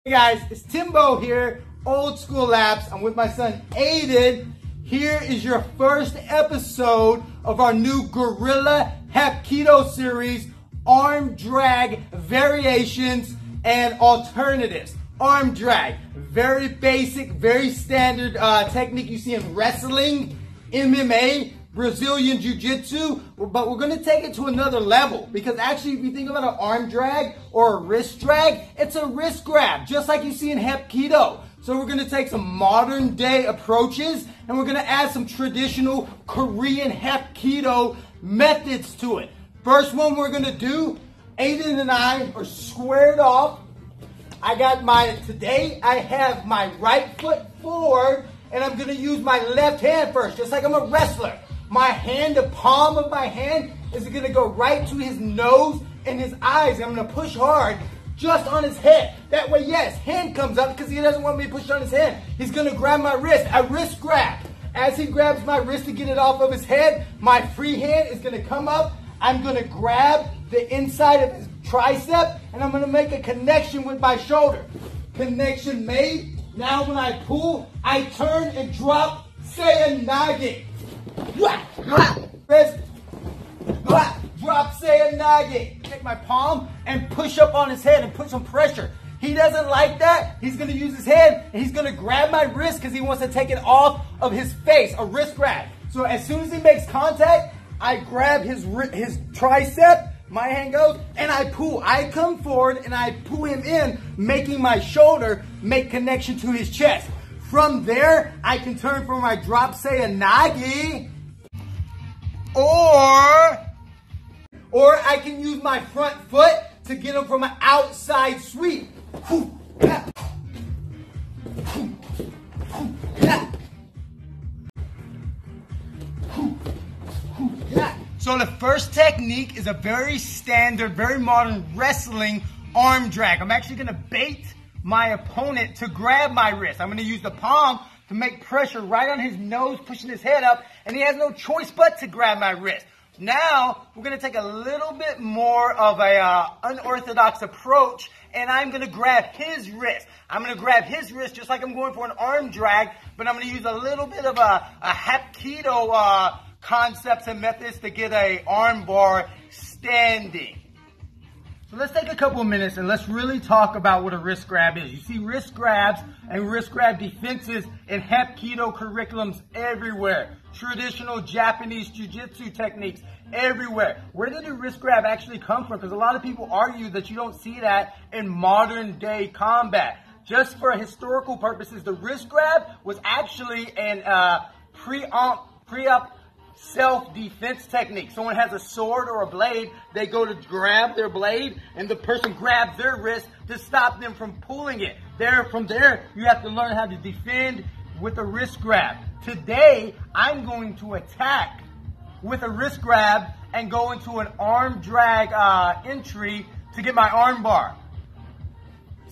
Hey guys, it's Timbo here, Old School Laps. I'm with my son Aiden. Here is your first episode of our new Guerrilla Hapkido series, arm drag variations and alternatives. Arm drag, very basic, very standard technique you see in wrestling, MMA, Brazilian Jiu-Jitsu, but we're going to take it to another level because actually if you think about an arm drag or a wrist drag, it's a wrist grab, just like you see in Hapkido. So we're going to take some modern day approaches and we're going to add some traditional Korean Hapkido methods to it. First one we're going to do, Aiden and I are squared off. Today I have my right foot forward and I'm going to use my left hand first, just like I'm a wrestler. My hand, the palm of my hand is going to go right to his nose and his eyes. And I'm going to push hard just on his head. That way, yes, hand comes up because he doesn't want me to push on his hand. He's going to grab my wrist, a wrist grab. As he grabs my wrist to get it off of his head, my free hand is going to come up. I'm going to grab the inside of his tricep and I'm going to make a connection with my shoulder. Connection made. Now when I pull, I turn and drop Sayonagi. Wrist, drop Sayonagi. Take my palm and push up on his head and put some pressure. He doesn't like that. He's going to use his head and he's going to grab my wrist because he wants to take it off of his face, a wrist grab. So as soon as he makes contact, I grab his tricep, my hand goes, and I pull. I come forward and I pull him in, making my shoulder make connection to his chest. From there, I can turn for my drop Sayonagi, or I can use my front foot to get him from an outside sweep. So the first technique is a very standard, very modern wrestling arm drag. I'm actually going to bait my opponent to grab my wrist. I'm going to use the palm to make pressure right on his nose, pushing his head up, and he has no choice but to grab my wrist. Now, we're going to take a little bit more of a unorthodox approach, and I'm going to grab his wrist. I'm going to grab his wrist just like I'm going for an arm drag, but I'm going to use a little bit of a Hapkido concepts and methods to get a arm bar standing. So let's take a couple of minutes and let's really talk about what a wrist grab is. You see wrist grabs and wrist grab defenses in Hapkido curriculums everywhere. Traditional Japanese Jiu-Jitsu techniques everywhere. Where did the wrist grab actually come from? Because a lot of people argue that you don't see that in modern day combat. Just for historical purposes, the wrist grab was actually an pre-op self-defense technique. Someone has a sword or a blade, they go to grab their blade and the person grabs their wrist to stop them from pulling it. From there, you have to learn how to defend with a wrist grab. Today, I'm going to attack with a wrist grab and go into an arm drag entry to get my arm bar.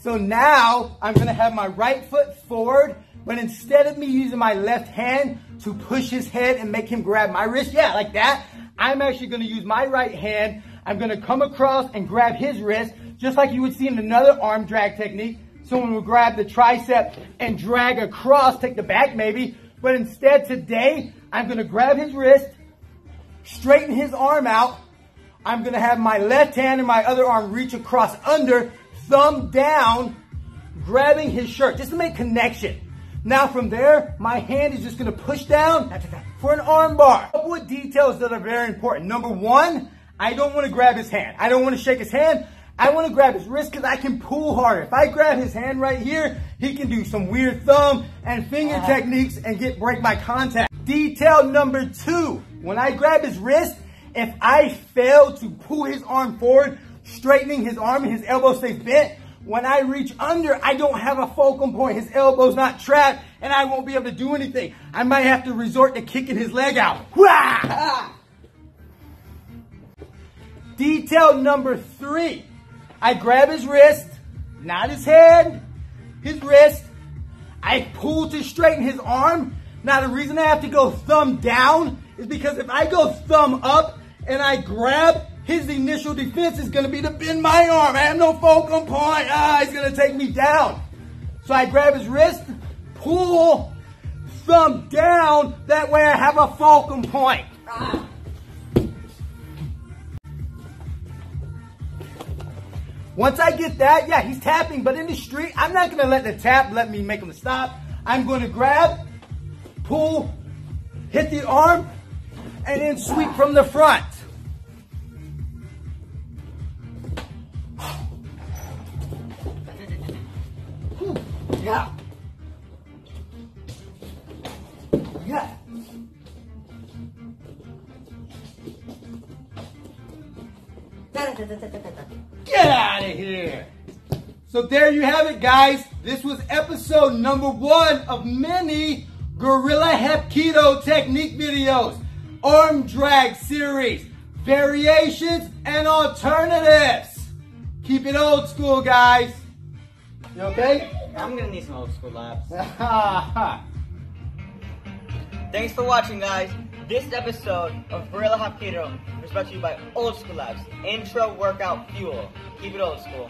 So now, I'm going to have my right foot forward, but instead of me using my left hand to push his head and make him grab my wrist, yeah, like that, I'm actually going to use my right hand. I'm going to come across and grab his wrist, just like you would see in another arm drag technique. Someone will grab the tricep and drag across, take the back maybe, but instead today, I'm going to grab his wrist, straighten his arm out. I'm going to have my left hand and my other arm reach across under, thumb down, grabbing his shirt, just to make connection. Now from there, my hand is just going to push down for an arm bar. A couple of details that are very important. Number one, I don't want to grab his hand. I don't want to shake his hand. I want to grab his wrist because I can pull harder. If I grab his hand right here, he can do some weird thumb and finger techniques and break my contact. Detail number two, when I grab his wrist, if I fail to pull his arm forward, straightening his arm and his elbow stays bent, when I reach under, I don't have a focal point. His elbow's not trapped, and I won't be able to do anything. I might have to resort to kicking his leg out. Detail number three. I grab his wrist, not his head, his wrist. I pull to straighten his arm. Now, the reason I have to go thumb down is because if I go thumb up and I grab his initial defense is going to be to bend my arm. I have no fulcrum point. He's going to take me down. So I grab his wrist, pull, thumb down. That way I have a fulcrum point. Once I get that, yeah, he's tapping, but in the street, I'm not going to let the tap let me make him stop. I'm going to grab, pull, hit the arm, and then sweep from the front. Yeah. Yeah. Get out of here. So there you have it, guys. This was episode number 1 of many Guerrilla Hapkido technique videos, arm drag series, variations, and alternatives. Keep it old school, guys. You okay? I'm gonna need some old school laps. Thanks for watching, guys. This episode of Guerrilla Hapkido was brought to you by Old School Labs. Intro Workout Fuel. Keep it old school.